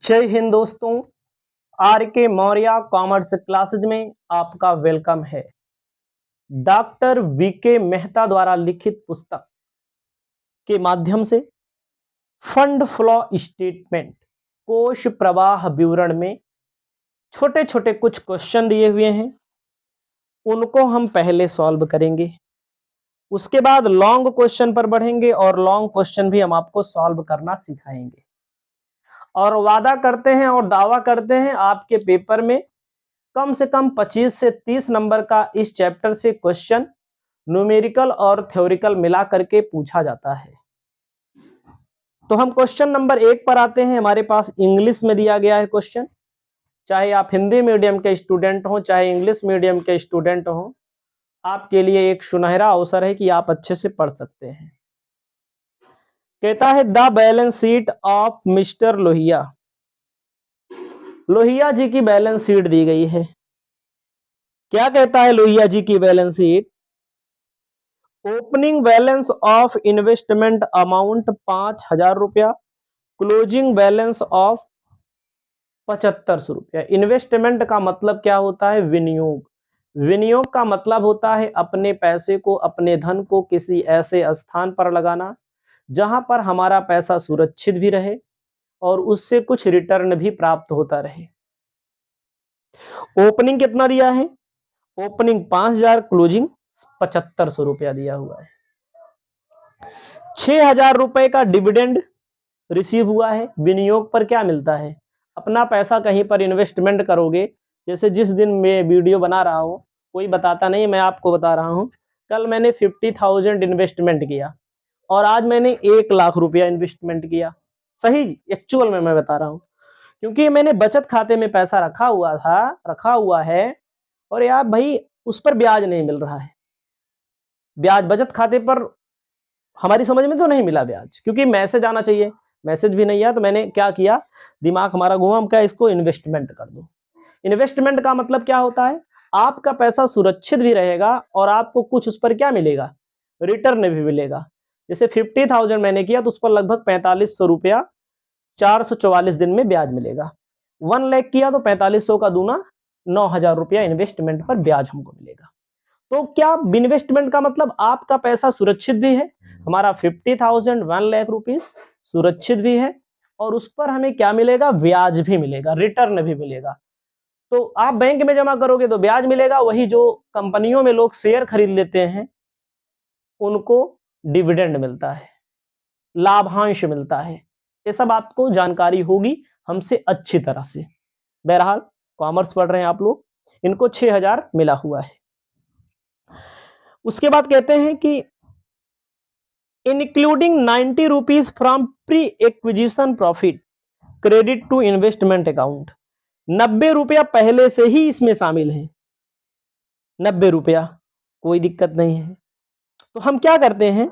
जय हिंद दोस्तों। आर के मौर्य कॉमर्स क्लासेज में आपका वेलकम है। डॉक्टर वी के मेहता द्वारा लिखित पुस्तक के माध्यम से फंड फ्लो स्टेटमेंट कोष प्रवाह विवरण में छोटे छोटे कुछ क्वेश्चन दिए हुए हैं, उनको हम पहले सॉल्व करेंगे। उसके बाद लॉन्ग क्वेश्चन पर बढ़ेंगे और लॉन्ग क्वेश्चन भी हम आपको सॉल्व करना सिखाएंगे। और वादा करते हैं और दावा करते हैं आपके पेपर में कम से कम 25 से 30 नंबर का इस चैप्टर से क्वेश्चन न्यूमेरिकल और थ्योरिकल मिला करके पूछा जाता है। तो हम क्वेश्चन नंबर 1 पर आते हैं। हमारे पास इंग्लिश में दिया गया है क्वेश्चन। चाहे आप हिंदी मीडियम के स्टूडेंट हो, चाहे इंग्लिश मीडियम के स्टूडेंट हो, आपके लिए एक सुनहरा अवसर है कि आप अच्छे से पढ़ सकते हैं। कहता है the balance sheet of mister Lohia. Lohia ji की बैलेंस शीट दी गई है। क्या कहता है लोहिया जी की balance sheet? Opening balance of investment amount 5,000 रुपया, क्लोजिंग बैलेंस ऑफ 7500 रुपया। इन्वेस्टमेंट का मतलब क्या होता है? विनियोग। विनियोग का मतलब होता है अपने पैसे को, अपने धन को किसी ऐसे स्थान पर लगाना जहां पर हमारा पैसा सुरक्षित भी रहे और उससे कुछ रिटर्न भी प्राप्त होता रहे। ओपनिंग कितना दिया है? ओपनिंग 5,000, क्लोजिंग 7500 रुपया दिया हुआ है। 6,000 रुपए का डिविडेंड रिसीव हुआ है। विनियोग पर क्या मिलता है? अपना पैसा कहीं पर इन्वेस्टमेंट करोगे, जैसे जिस दिन मैं वीडियो बना रहा हूं, कोई बताता नहीं, मैं आपको बता रहा हूं। कल मैंने 50,000 इन्वेस्टमेंट किया और आज मैंने 1,00,000 रुपया इन्वेस्टमेंट किया। सही एक्चुअल में मैं बता रहा हूं, क्योंकि मैंने बचत खाते में पैसा रखा हुआ है और यार भाई उस पर ब्याज नहीं मिल रहा है। ब्याज बचत खाते पर हमारी समझ में तो नहीं मिला ब्याज, क्योंकि मैसेज आना चाहिए, मैसेज भी नहीं आया। तो मैंने क्या किया, दिमाग हमारा घुमा, हम क्या इसको इन्वेस्टमेंट कर दो। इन्वेस्टमेंट का मतलब क्या होता है? आपका पैसा सुरक्षित भी रहेगा और आपको कुछ उस पर क्या मिलेगा? रिटर्न भी मिलेगा। जैसे 50,000 मैंने किया तो उस पर लगभग 4500 रुपया 444 दिन में ब्याज मिलेगा। 1 लाख किया तो 4500 का दूना 9,000 रुपया इन्वेस्टमेंट पर ब्याज हमको मिलेगा। तो क्या इन्वेस्टमेंट का मतलब आपका पैसा सुरक्षित भी है, हमारा 50,000 1 लाख रुपीस सुरक्षित भी है और उस पर हमें क्या मिलेगा? ब्याज भी मिलेगा, रिटर्न भी मिलेगा। तो आप बैंक में जमा करोगे तो ब्याज मिलेगा, वही जो कंपनियों में लोग शेयर खरीद लेते हैं उनको डिविडेंड मिलता है, लाभांश मिलता है। ये सब आपको जानकारी होगी हमसे अच्छी तरह से। बहरहाल कॉमर्स पढ़ रहे हैं आप लोग, इनको 6,000 मिला हुआ है। उसके बाद कहते हैं कि including 90 rupees from pre acquisition profit credit to investment account. 90 रुपया पहले से ही इसमें शामिल है। 90 रुपया कोई दिक्कत नहीं है। तो हम क्या करते हैं,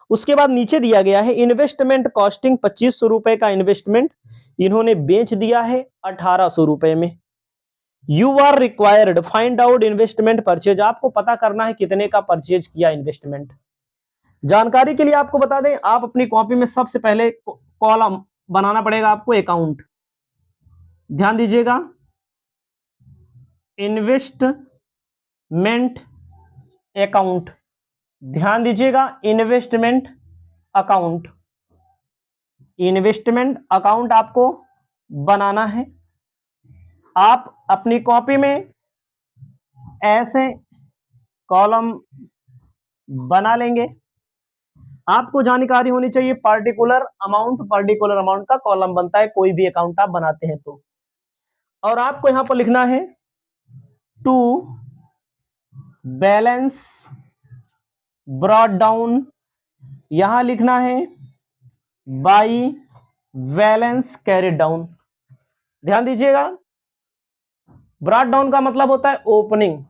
उसके बाद नीचे दिया गया है इन्वेस्टमेंट कॉस्टिंग 2500 रुपए का इन्वेस्टमेंट इन्होंने बेच दिया है 1800 रुपए में। You are required find out investment purchase. आपको पता करना है कितने का परचेज किया इन्वेस्टमेंट। जानकारी के लिए आपको बता दें, आप अपनी कॉपी में सबसे पहले कॉलम बनाना पड़ेगा आपको, अकाउंट। ध्यान दीजिएगा, इन्वेस्टमेंट अकाउंट। ध्यान दीजिएगा, इन्वेस्टमेंट अकाउंट। इन्वेस्टमेंट अकाउंट आपको बनाना है। आप अपनी कॉपी में ऐसे कॉलम बना लेंगे। आपको जानकारी होनी चाहिए पर्टिकुलर अमाउंट का कॉलम बनता है कोई भी अकाउंट आप बनाते हैं तो। और आपको यहां पर लिखना है टू बैलेंस ब्रॉट डाउन, यहां लिखना है बाई बैलेंस कैरी डाउन। ध्यान दीजिएगा, ब्रॉट डाउन का मतलब होता है ओपनिंग।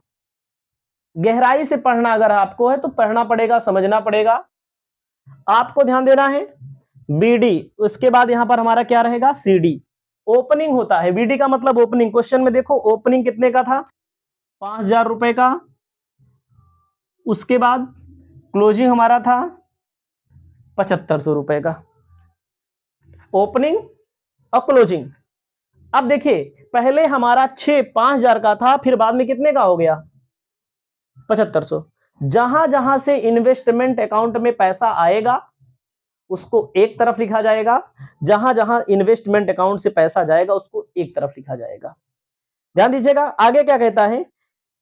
गहराई से पढ़ना अगर आपको है तो पढ़ना पड़ेगा, समझना पड़ेगा। आपको ध्यान देना है बीडी, उसके बाद यहां पर हमारा क्या रहेगा? सीडी। ओपनिंग होता है, बीडी का मतलब ओपनिंग। क्वेश्चन में देखो ओपनिंग कितने का था? 5,000 रुपए का। उसके बाद क्लोजिंग हमारा था 7500 रुपए का। ओपनिंग और क्लोजिंग अब देखिए पहले हमारा 5,000 का था, फिर बाद में कितने का हो गया 7500। जहां जहां से इन्वेस्टमेंट अकाउंट में पैसा आएगा उसको एक तरफ लिखा जाएगा, जहां जहां इन्वेस्टमेंट अकाउंट से पैसा जाएगा उसको एक तरफ लिखा जाएगा। ध्यान दीजिएगा आगे क्या कहता है,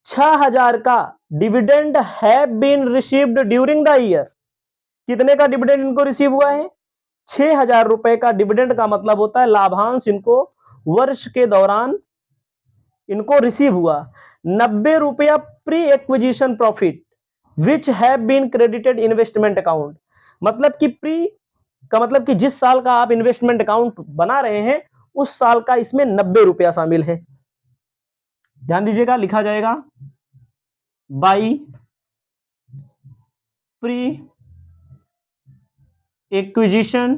6,000 का dividend have been received during the year. कितने का डिविडेंड इनको रिसीव हुआ है, 6,000 रुपए का डिविडेंड का मतलब होता है लाभांश इनको वर्ष के दौरान इनको रिसीव हुआ। 90 रुपया pre acquisition profit which have been credited investment account. मतलब कि प्री का मतलब कि जिस साल का आप इन्वेस्टमेंट अकाउंट बना रहे हैं उस साल का इसमें 90 रुपया शामिल है। ध्यान दीजिएगा लिखा जाएगा बाई प्री एक्विजिशन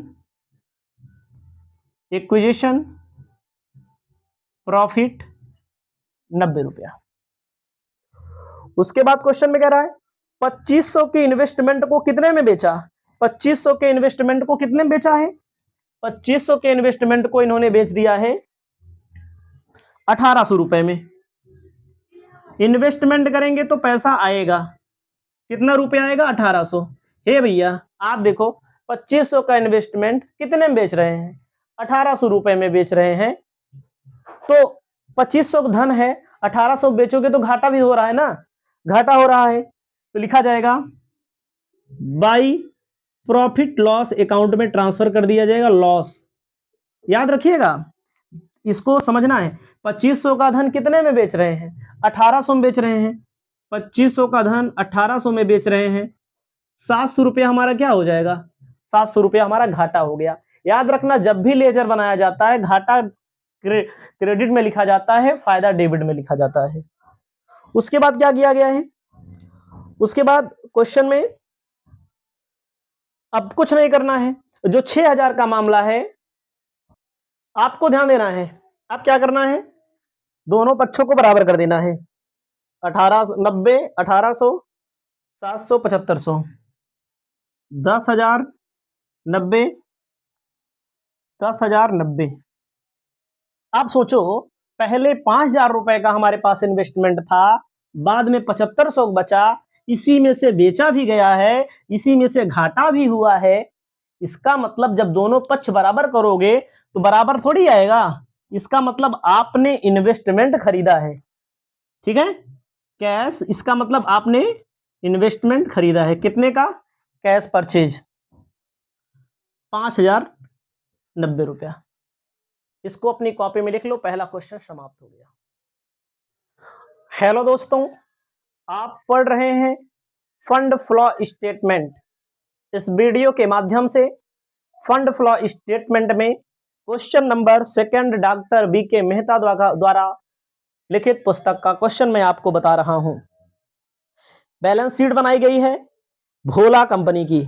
प्रॉफिट 90 रुपया। उसके बाद क्वेश्चन में कह रहा है 2500 के इन्वेस्टमेंट को कितने में बेचा, 2500 के इन्वेस्टमेंट को कितने में बेचा है, 2500 के इन्वेस्टमेंट को इन्होंने बेच दिया है 1800 रुपए में। इन्वेस्टमेंट करेंगे तो पैसा आएगा, कितना रुपया आएगा 1800। हे भैया आप देखो 2500 का इन्वेस्टमेंट कितने में बेच रहे हैं, 1800 रुपए में बेच रहे हैं। तो 2500 धन है, 1800 बेचोगे तो घाटा भी हो रहा है ना, घाटा हो रहा है। तो लिखा जाएगा बाई प्रॉफिट लॉस अकाउंट में ट्रांसफर कर दिया जाएगा लॉस। याद रखिएगा इसको समझना है। 2500 का धन कितने में बेच रहे हैं, 1800 में बेच रहे हैं। 2500 का धन 1800 में बेच रहे हैं, 700 रुपया हमारा क्या हो जाएगा, 700 रुपया हमारा घाटा हो गया। याद रखना जब भी लेजर बनाया जाता है घाटा क्रेडिट में लिखा जाता है, फायदा डेबिट में लिखा जाता है। उसके बाद क्या किया गया है, उसके बाद क्वेश्चन में अब कुछ नहीं करना है। जो 6,000 का मामला है आपको ध्यान देना है, अब क्या करना है, दोनों पक्षों को बराबर कर देना है। 1890 1800 700 7500 10,000 90 10,000 90। आप सोचो पहले 5,000 रुपए का हमारे पास इन्वेस्टमेंट था, बाद में 7500 बचा, इसी में से बेचा भी गया है, इसी में से घाटा भी हुआ है। इसका मतलब जब दोनों पक्ष बराबर करोगे तो बराबर थोड़ी आएगा, इसका मतलब आपने इन्वेस्टमेंट खरीदा है, ठीक है, कैश। इसका मतलब आपने इन्वेस्टमेंट खरीदा है, कितने का, कैश परचेज 5,090 रुपया। इसको अपनी कॉपी में लिख लो, पहला क्वेश्चन समाप्त हो गया। हेलो दोस्तों, आप पढ़ रहे हैं फंड फ्लो स्टेटमेंट। इस वीडियो के माध्यम से फंड फ्लो स्टेटमेंट में question number 2 doctor B K Mehta द्वारा लिखित पुस्तक का क्वेश्चन मैं आपको बता रहा हूं। बैलेंस शीट बनाई गई है भोला कंपनी की,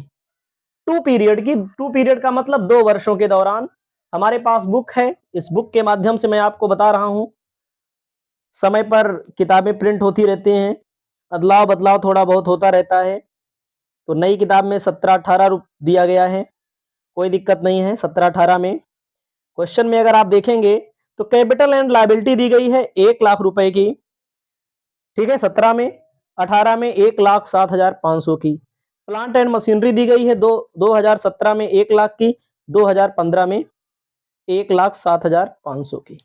2 पीरियड की। 2 पीरियड का मतलब 2 वर्षों के दौरान। हमारे पास बुक है, इस बुक के माध्यम से मैं आपको बता रहा हूं। समय पर किताबें प्रिंट होती रहती हैं, अदलाव बदलाव थोड़ा बहुत होता रहता है। तो नई किताब में 17-18 दिया गया है, कोई दिक्कत नहीं है। 17-18 में क्वेश्चन में अगर आप देखेंगे तो कैपिटल एंड लायबिलिटी दी गई है 1 लाख रुपए की, ठीक है, 17 में। 18 में 1,07,500 की। प्लांट एंड मशीनरी दी गई है 2017 में 1 लाख की, 2015 में 1,07,500 की।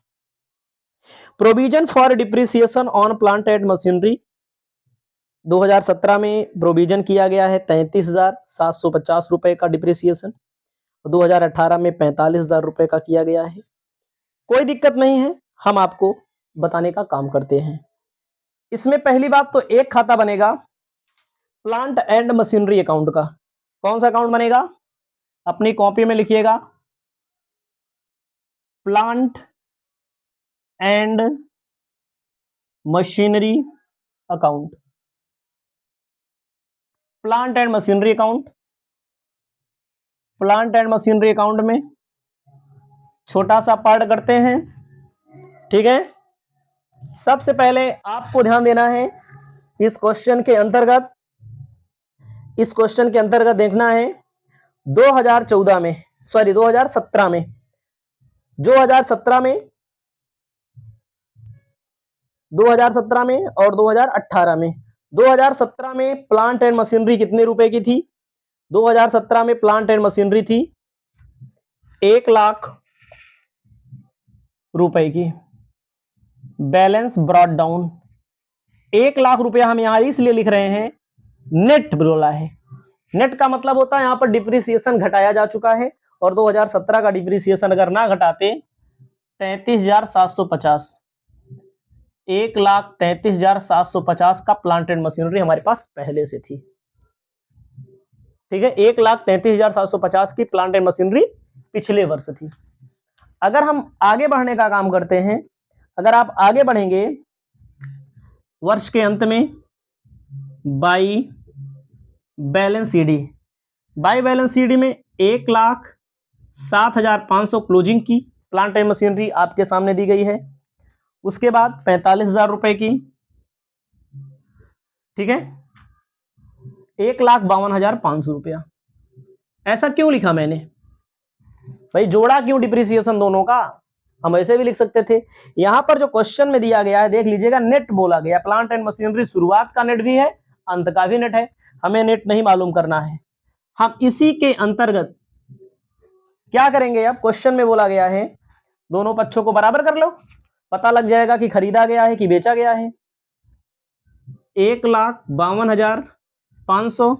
Provision for depreciation on plant and machinery 2017 में प्रोविजन किया गया है 33,750 रुपए का डिप्रिसिएशन, 2018 में 45,000 रुपए का किया गया है। कोई दिक्कत नहीं है, हम आपको बताने का काम करते हैं। इसमें पहली बात तो एक खाता बनेगा प्लांट एंड मशीनरी अकाउंट का। कौन सा अकाउंट बनेगा, अपनी कॉपी में लिखिएगा, plant and machinery account. Plant and machinery account, plant and machinery account में छोटा सा पार्ट करते हैं, ठीक है। सबसे पहले आपको ध्यान देना है इस क्वेश्चन के अंतर्गत, इस क्वेश्चन के अंतर्गत देखना है 2014 में, सॉरी 2017 में, 2017 में 2017 में और 2018 में। 2017 में प्लांट एंड मशीनरी कितने रुपए की थी? 2017 में प्लांट एंड मशीनरी थी 1,00,000 रुपए की। बैलेंस ब्रॉट डाउन 1,00,000 रुपया हम यहां इसलिए लिख रहे हैं, नेट बोला है। नेट का मतलब होता है यहां पर डिप्रिसिएशन घटाया जा चुका है, और 2017 का डिप्रिसिएशन अगर ना घटाते 33,750, 1,33,750 का प्लांट एंड मशीनरी हमारे पास पहले से थी। ठीक है, 1,33,750 की प्लांट एंड मशीनरी पिछले वर्ष थी। अगर हम आगे बढ़ने का काम करते हैं, अगर आप आगे बढ़ेंगे वर्ष के अंत में by balance CD, by balance CD में 1,07,500 क्लोजिंग की प्लांट एंड मशीनरी आपके सामने दी गई है। उसके बाद 45,000 रुपए की, ठीक है, 1,52,500 रुपया। ऐसा क्यों लिखा मैंने भाई, जोड़ा क्यों डिप्रिसिएशन दोनों का? हम ऐसे भी लिख सकते थे। यहां पर जो क्वेश्चन में दिया गया है देख लीजिएगा, नेट बोला गया। प्लांट एंड मशीनरी शुरुआत का नेट भी है, अंत का भी नेट है। हमें नेट नहीं मालूम करना है, हम इसी के अंतर्गत क्या करेंगे? अब क्वेश्चन में बोला गया है दोनों पक्षों को बराबर कर लो, पता लग जाएगा कि खरीदा गया है कि बेचा गया है। 1,52,500,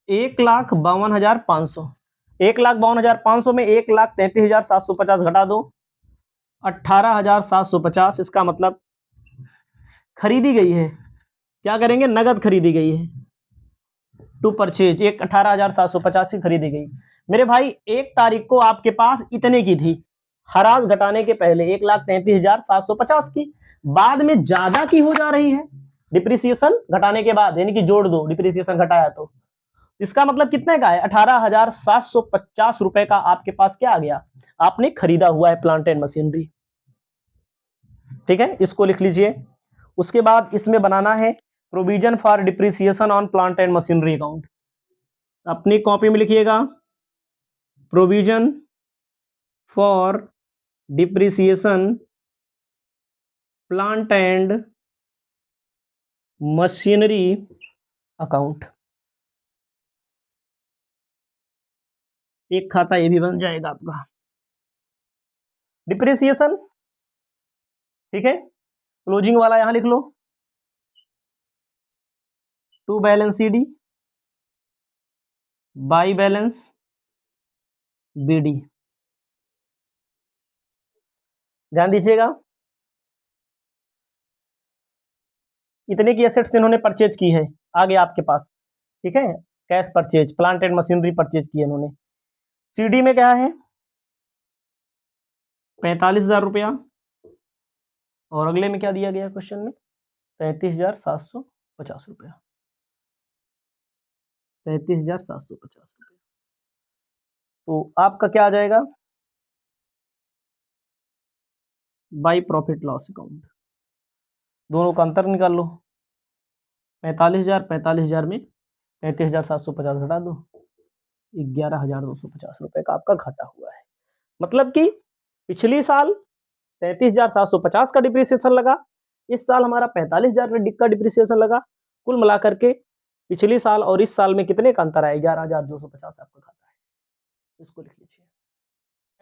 1,52,500, 1,52,500 में 1,33,750 घटा दो 18,750। इसका मतलब खरीदी गई है, क्या करेंगे? नगद खरीदी गई है, टू परचेज। 18,750 की खरीदी गई। मेरे भाई 1 तारीख को आपके पास इतने की थी, हराज घटाने के पहले 1,33,750 की, बाद में ज्यादा की हो जा रही है डिप्रिसिएशन घटाने के बाद, यानी कि जोड़ दो डिप्रिसिएशन घटाया तो इसका मतलब कितने का है? 18,750 रुपए का आपके पास क्या आ गया? आपने खरीदा हुआ है प्लांट एंड मशीनरी। ठीक है, इसको लिख लीजिए। उसके बाद इसमें बनाना है provision for depreciation on plant and machinery account. अपनी कॉपी में लिखिएगा, provision for depreciation plant and machinery account. एक खाता ये भी बन जाएगा आपका। डिप्रिसिएशन, ठीक है, क्लोजिंग वाला यहां लिख लो, to balance CD by balance BD. ध्यान दीजिएगा, इतने की एसेट्स इन्होंने परचेज की है आगे आपके पास। ठीक है, cash purchase, plant and machinery purchase की है इन्होंने। सीडी में क्या है? 45,000 रुपया, और अगले में क्या दिया गया क्वेश्चन में? 33,750 रुपया, 33,750 रुपया। तो आपका क्या आ जाएगा? By profit loss account. दोनों का अंतर निकाल लो, 45,000 में 33,750 घटा दो, 11,250 रुपए का आपका घाटा हुआ है। मतलब कि पिछली साल 33,750 का डिप्रिसिएशन लगा, इस साल हमारा 45,000 का डिप्रिसिएशन लगा। कुल मिलाकर के पिछली साल और इस साल में कितने का अंतर है? 11,250 आपका घाटा है। इसको लिख लीजिए।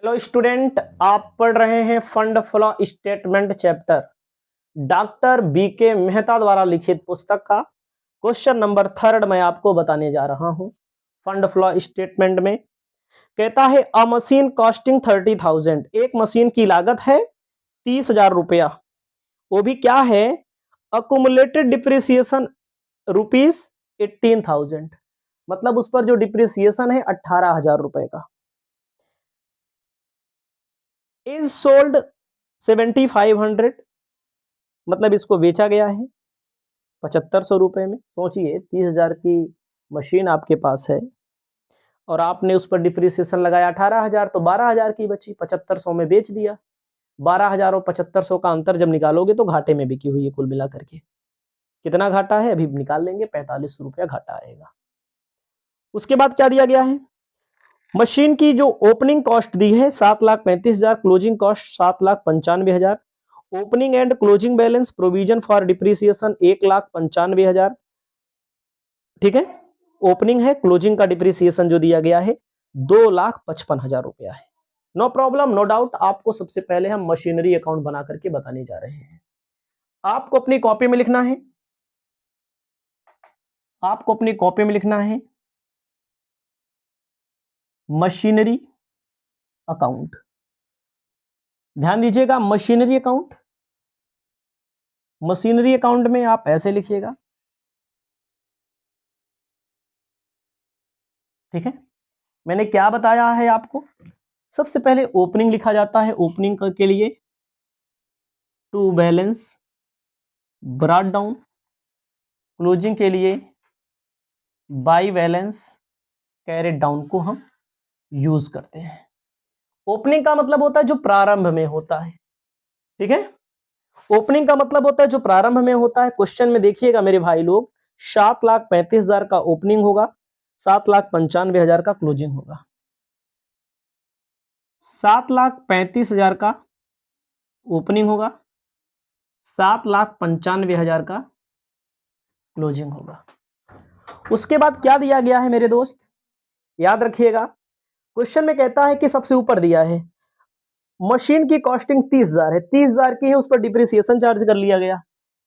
हेलो स्टूडेंट, आप पढ़ रहे हैं fund flow statement chapter, doctor B K Mehta द्वारा लिखित पुस्तक का क्वेश्चन नंबर 3 मैं आपको बताने जा रहा हूं। फंड फ्लो स्टेटमेंट में कहता है अ मशीन कॉस्टिंग 30,000, एक मशीन की लागत है 30,000 रुपया, वो भी क्या है? अकुमुलेटेड डिप्रिसिएशन ₹18,000, मतलब उस पर जो डिप्रिसिएशन है 18,000 रुपए का। इज सोल्ड 7,500, मतलब इसको बेचा गया है 7,500 रुपए में। सोचिए 30,000 की मशीन आपके पास है और आपने उस पर डिप्रिसिएशन लगाया 18,000, तो 12,000 की बची, 7,500 में बेच दिया। 12,000 और 7,500 का अंतर जब निकालोगे तो घाटे में बिकी हुई है कुल मिलाकर के। कितना घाटा है अभी निकाल लेंगे, 45 रुपया घाटा आएगा। उसके बाद क्या दिया गया है? मशीन की जो ओपनिंग कॉस्ट दी है 7,35,000, closing cost 7,95,000, opening and closing balance provision for depreciation 1,95,000, ठीक है। ओपनिंग है, क्लोजिंग का डिप्रिसिएशन जो दिया गया है 2,55,000 रुपया है। No problem, no doubt. आपको सबसे पहले हम मशीनरी अकाउंट बना करके बताने जा रहे हैं। आपको अपनी कॉपी में लिखना है, आपको अपनी कॉपी में लिखना है मशीनरी अकाउंट। ध्यान दीजिएगा, मशीनरी अकाउंट, मशीनरी अकाउंट में आप ऐसे लिखिएगा, ठीक है। मैंने क्या बताया है आपको, सबसे पहले ओपनिंग लिखा जाता है, ओपनिंग के लिए to balance brought down, closing के लिए बाई बैलेंस कैरेट डाउन को हम यूज करते हैं। ओपनिंग का मतलब होता है जो प्रारंभ में होता है, ठीक है। ओपनिंग का मतलब होता है जो प्रारंभ में होता है। क्वेश्चन में देखिएगा मेरे भाई लोग, 7,35,000 का ओपनिंग होगा, 7,95,000 का क्लोजिंग होगा। 7,35,000 का ओपनिंग होगा, 7,95,000 का क्लोजिंग होगा। उसके बाद क्या दिया गया है मेरे दोस्त, याद रखिएगा। क्वेश्चन में कहता है कि सबसे ऊपर दिया है मशीन की कॉस्टिंग 30,000 है, 30,000 की है, उस पर डिप्रिसिएशन चार्ज कर लिया गया।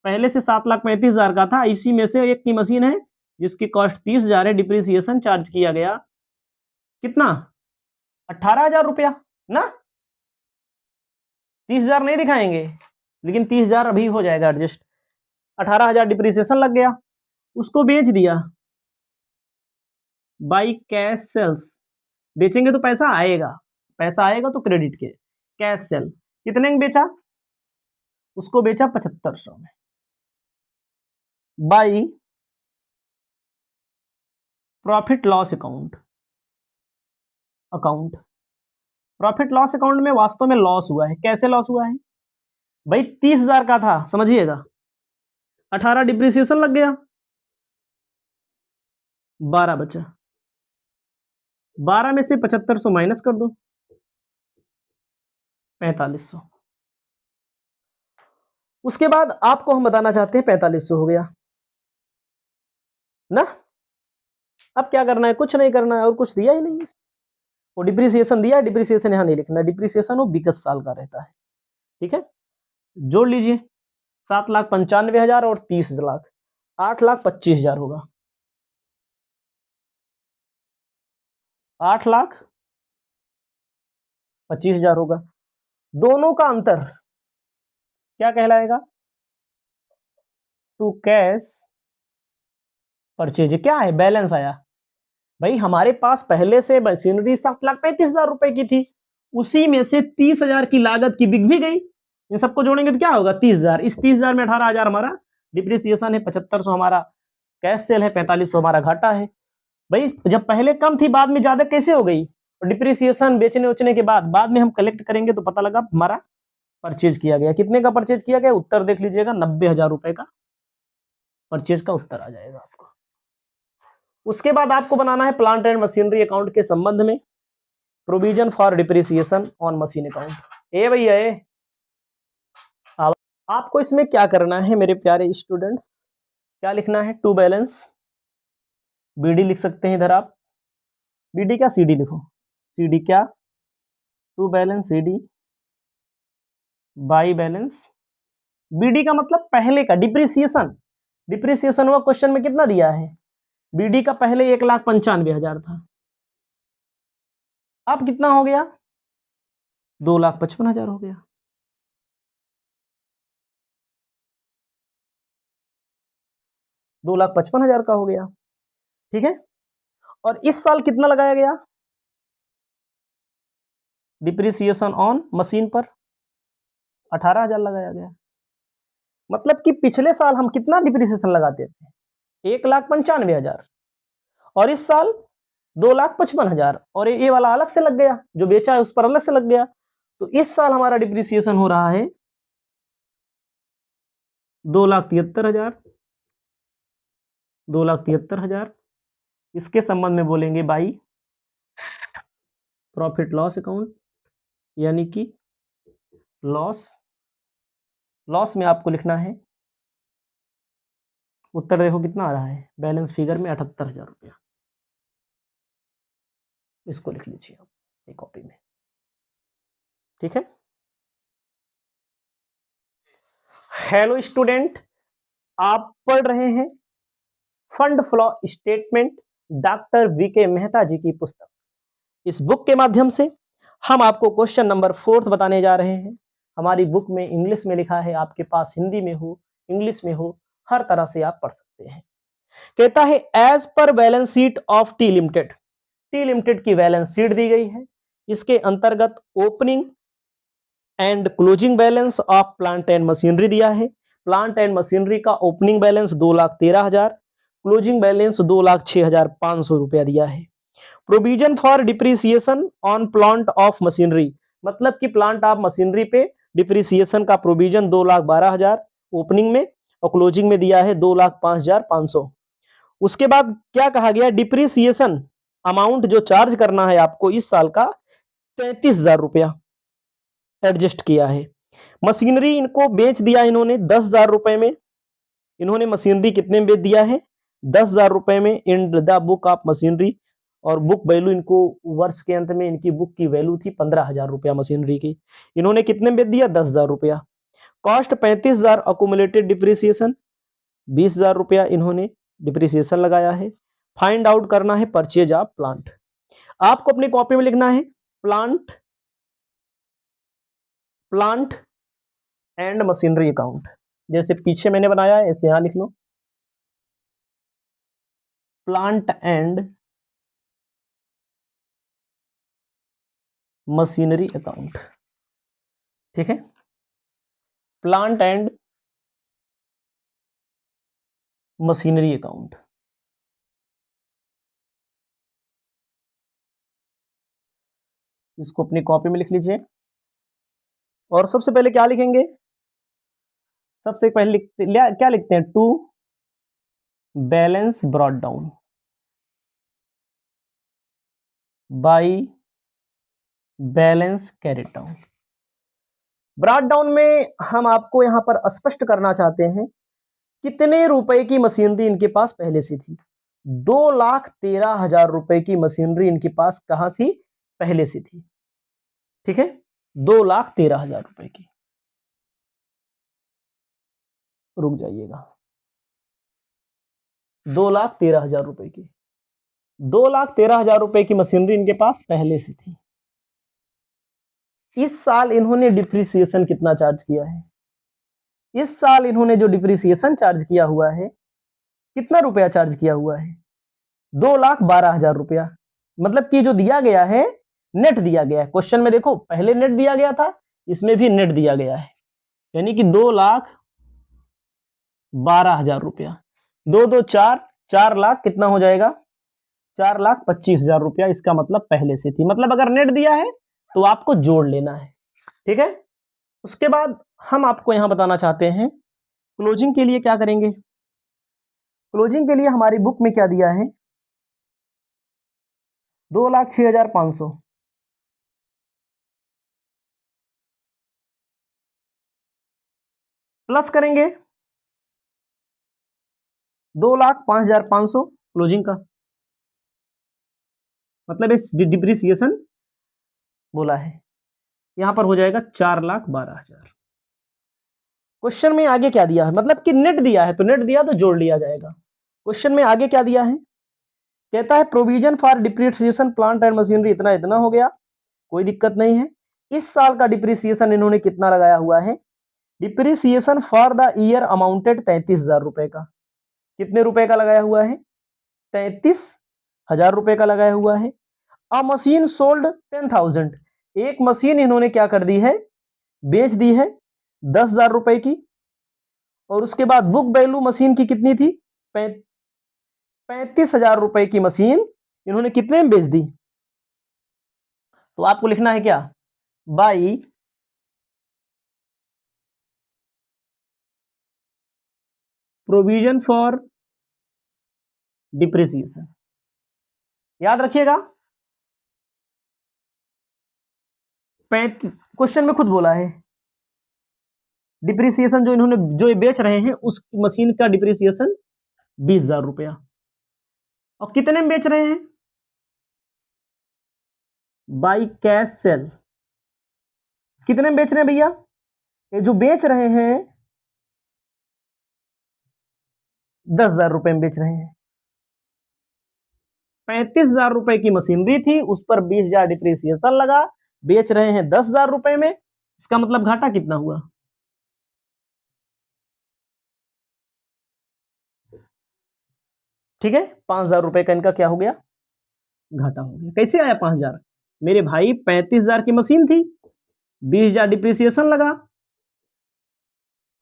पहले से 7,35,000 का था, इसी में से एक की मशीन है जिसकी कॉस्ट 30,000 है, डिप्रिसिएशन चार्ज किया गया कितना, 18,000 रुपया ना। 30,000 नहीं दिखाएंगे, लेकिन 30,000 अभी हो जाएगा एडजस्ट। 18,000 डिप्रिसिएशन लग गया, उसको बेच दिया बाई कैश सेल्स। बेचेंगे तो पैसा आएगा, पैसा आएगा तो क्रेडिट के कैश सेल। कितने में बेचा, उसको बेचा 7,500 में by profit loss account. Profit loss account में वास्तव में लॉस हुआ है। कैसे लॉस हुआ है भाई, 30,000 का था, समझिएगा, 18 डिप्रिसिएशन लग गया, 12 बचा, 12 में से 7,500 माइनस कर दो, 4,500। उसके बाद आपको हम बताना चाहते हैं 4,500 हो गया ना। अब क्या करना है, कुछ नहीं करना है, और कुछ दिया ही नहीं है। वो डिप्रिसिएशन दिया, डिप्रिसिएशन यहां नहीं लिखना, डिप्रिसिएशन वो 20 साल का रहता है, ठीक है। जोड़ लीजिए 7,95,000 और 30,00,000, 8,25,000 होगा, 8,25,000 होगा। दोनों का अंतर क्या कहलाएगा, टू कैश परचेज। क्या है, बैलेंस आया भाई। हमारे पास पहले से मशीनरी 7,35,000 रुपए की थी, उसी में से 30,000 की लागत की बिक भी गई। इन सबको जोड़ेंगे तो क्या होगा, 30,000। इस 30,000 में 18,000 हमारा डिप्रिसिएशन है, 7,500 हमारा कैश सेल है, 4,500 हमारा घाटा है। भाई जब पहले कम थी, बाद में ज्यादा कैसे हो गई, और डिप्रिसिएशन बेचने उचने के बाद में हम कलेक्ट करेंगे तो पता लगा हमारा परचेज किया गया। कितने का परचेज किया गया, उत्तर देख लीजिएगा, 90,000 रुपए का परचेज का उत्तर आ जाएगा आपको। उसके बाद आपको बनाना है प्लांट एंड मशीनरी अकाउंट के संबंध में provision for depreciation on machine account. ए भैया ए, आपको इसमें क्या करना है मेरे प्यारे स्टूडेंट्स, क्या लिखना है, टू बैलेंस बीडी लिख सकते हैं इधर आप, बीडी क्या सीडी लिखो, सीडी क्या, to balance CD by balance. B D का मतलब पहले का डिप्रिसिएशन, डिप्रिसिएशन हुआ क्वेश्चन में कितना दिया है, बीडी का पहले 1,95,000 था, अब कितना हो गया, 2,55,000 हो गया। दो लाख पचपन हजार का हो गया, ठीक है। और इस साल कितना लगाया गया डिप्रिसिएशन ऑन मशीन पर, 18,000 लगाया गया। मतलब कि पिछले साल हम कितना डिप्रिसिएशन लगाते थे, 1,95,000, और इस साल 2,55,000, और ये वाला अलग से लग गया, जो बेचा है उस पर अलग से लग गया। तो इस साल हमारा डिप्रिसिएशन हो रहा है 2,73,000, 2,73,000। इसके संबंध में बोलेंगे बाई प्रॉफिट लॉस अकाउंट, यानी कि लॉस लॉस में आपको लिखना है, उत्तर देखो कितना आ रहा है बैलेंस फिगर में 78,000 रुपया। इसको लिख लीजिए आप एक कॉपी में, ठीक है। हेलो स्टूडेंट, आप पढ़ रहे हैं fund flow statement, doctor VK Mehta ji की पुस्तक। इस बुक के माध्यम से हम आपको क्वेश्चन नंबर 4 बताने जा रहे हैं। हमारी बुक में इंग्लिश में लिखा है, आपके पास हिंदी में हो, इंग्लिश में हो, हर तरह से आप पढ़ सकते हैं। कहता है as per balance sheet of T limited, T limited की बैलेंस शीट दी गई है। इसके अंतर्गत opening and closing balance of plant and machinery दिया है। प्लांट एंड मशीनरी का ओपनिंग बैलेंस 2,13,000, क्लोजिंग बैलेंस 2,06,500 रुपया दिया है। Provision for depreciation on plant of machinery, मतलब कि प्लांट ऑफ मशीनरी पे डिप्रिसिएशन का प्रोविजन 2,12,000 ओपनिंग में और क्लोजिंग में दिया है 2,05,500। उसके बाद क्या कहा गया, डिप्रिसिएशन अमाउंट जो चार्ज करना है आपको इस साल का 33,000 रुपया एडजस्ट किया है। मशीनरी इनको बेच दिया इन्होंने 10,000 रुपए में। इन्होंने मशीनरी कितने में बेच दिया है, 10,000 रुपए में in the book of machinery. और बुक वैल्यू इनको वर्ष के अंत में इनकी बुक की वैल्यू थी 15,000 रुपया मशीनरी की। इन्होंने कितने में बेच दिया, 10,000 रुपया। कॉस्ट 35,000, अकोमुलेटेड डिप्रिसिएशन 20,000 रुपया इन्होंने डिप्रिसिएशन लगाया है। फाइंड आउट करना है परचेज ऑफ प्लांट। आपको अपनी कॉपी में लिखना है plant plant and machinery account, जैसे पीछे मैंने बनाया है ऐसे यहां लिख लो, प्लांट एंड मशीनरी अकाउंट, ठीक है। प्लांट एंड मशीनरी अकाउंट, इसको अपनी कॉपी में लिख लीजिए। और सबसे पहले क्या लिखेंगे, सबसे पहले क्या लिखते हैं, to balance brought down by balance carried down. Brought down में हम आपको यहां पर स्पष्ट करना चाहते हैं कितने रुपए की मशीनरी इनके पास पहले से थी। 2,13,000 रुपए की मशीनरी इनके पास कहां थी, पहले से थी, ठीक है। 2,13,000 रुपए की, रुक जाइएगा, 2,13,000 रुपए की, 2,13,000 रुपए की मशीनरी इनके पास पहले से थी। इस साल इन्होंने डिप्रिसिएशन कितना चार्ज किया है, इस साल इन्होंने जो डिप्रिसिएशन चार्ज किया हुआ है, कितना रुपया चार्ज किया हुआ है, 2,12,000 रुपया। मतलब कि जो दिया गया है नेट दिया गया है। क्वेश्चन में देखो पहले नेट दिया गया था, इसमें भी नेट दिया गया है, यानी कि 2,12,000 रुपया। 2 2 4, 4,00,000 कितना हो जाएगा, 4,25,000 रुपया। इसका मतलब पहले से थी, मतलब अगर नेट दिया है तो आपको जोड़ लेना है, ठीक है। उसके बाद हम आपको यहां बताना चाहते हैं क्लोजिंग के लिए क्या करेंगे। क्लोजिंग के लिए हमारी बुक में क्या दिया है, 2,06,500 प्लस करेंगे 2,05,500 क्लोजिंग का, मतलब इस डिप्रिसिएशन बोला है, यहां पर हो जाएगा 4,12,000। क्वेश्चन में आगे क्या दिया है, मतलब कि नेट दिया है तो नेट दिया तो जोड़ लिया जाएगा। क्वेश्चन में आगे क्या दिया है, कहता है provision for depreciation plant and machinery इतना इतना हो गया, कोई दिक्कत नहीं है। इस साल का डिप्रिसिएशन इन्होंने कितना लगाया हुआ है, depreciation for the year amounted 33,000 रुपए का। कितने रुपए का लगाया हुआ है, 33,000 रुपए का लगाया हुआ है। अ मशीन सोल्ड 10,000, एक मशीन इन्होंने क्या कर दी है, बेच दी है 10,000 रुपए की। और उसके बाद बुक वैल्यू मशीन की कितनी थी, 35,000 रुपए की मशीन इन्होंने कितने में बेच दी। तो आपको लिखना है क्या, बाई प्रोविजन फॉर डिप्रिसिएशन। याद रखिएगा, क्वेश्चन में खुद बोला है डिप्रिसिएशन जो इन्होंने जो ये बेच रहे हैं उस मशीन का डिप्रिसिएशन 20,000 रुपया। और कितने में बेच रहे हैं? By cash cell. कितने में बेच रहे हैं भैया? ये जो बेच रहे हैं 10,000 रुपए में बेच रहे हैं। 35,000 रुपए की मशीनरी थी, उस पर 20,000 डिप्रिसिएशन लगा, बेच रहे हैं 10,000 रुपए में। इसका मतलब घाटा कितना हुआ? ठीक है, 5,000 रुपए का इनका क्या हो गया? घाटा हो गया। कैसे आया 5,000? मेरे भाई 35,000 की मशीन थी, 20,000 डिप्रिसिएशन लगा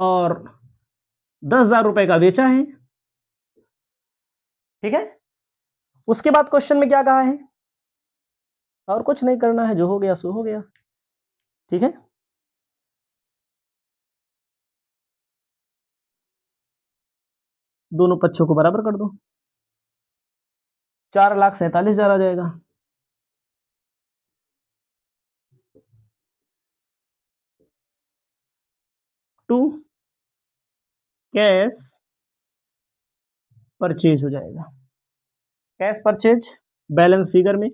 और 10,000 रुपए का बेचा है। ठीक है, उसके बाद क्वेश्चन में क्या कहा है? और कुछ नहीं करना है, जो हो गया सो हो गया। ठीक है, दोनों पक्षों को बराबर कर दो, 4,47,000 आ जाएगा। टू कैश परचेज हो जाएगा। कैश परचेज बैलेंस फिगर में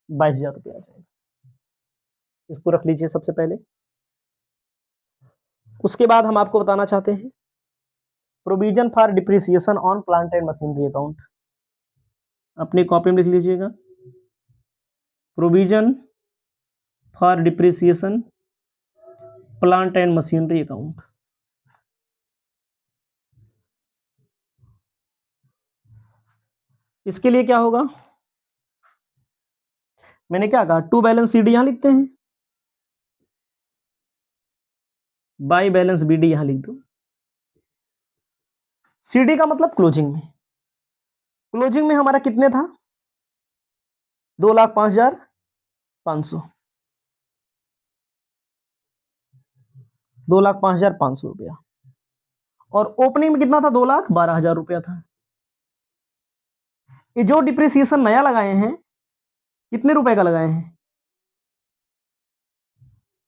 22,000 रुपया आ जाएगा। इसको रख लीजिए सबसे पहले। उसके बाद हम आपको बताना चाहते हैं provision for depreciation on plant and machinery account. अपनी कॉपी में लिख लीजिएगा, provision for depreciation plant and machinery account. इसके लिए क्या होगा? मैंने क्या कहा, टू बैलेंस सीडी यहां लिखते हैं, बाई बैलेंस बीडी यहां लिख दो। सीडी का मतलब क्लोजिंग में। क्लोजिंग में हमारा कितने था? 2,05,500। 2,05,500 रुपया। और ओपनिंग में कितना था? 2,12,000 रुपया था। ये जो डिप्रिसिएशन नया लगाए हैं कितने रुपए का लगाए हैं?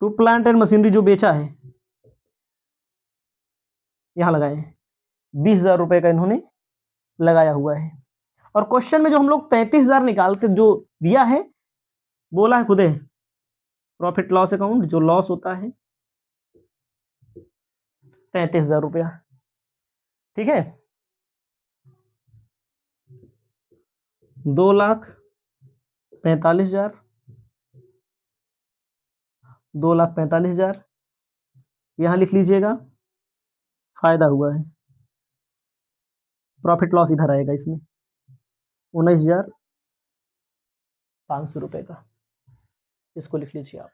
टू प्लांट एंड मशीनरी जो बेचा है यहां लगाए हैं, 20,000 रुपए का इन्होंने लगाया हुआ है। और क्वेश्चन में जो हम लोग 33,000 निकाल के जो दिया है, बोला है खुदे प्रॉफिट लॉस अकाउंट, जो लॉस होता है 33,000 रुपया। ठीक है, 2,45,000, 2,45,000 यहां लिख लीजिएगा, फायदा हुआ है। प्रॉफिट लॉस इधर आएगा, इसमें 19,500 रुपए का। इसको लिख लीजिए आप।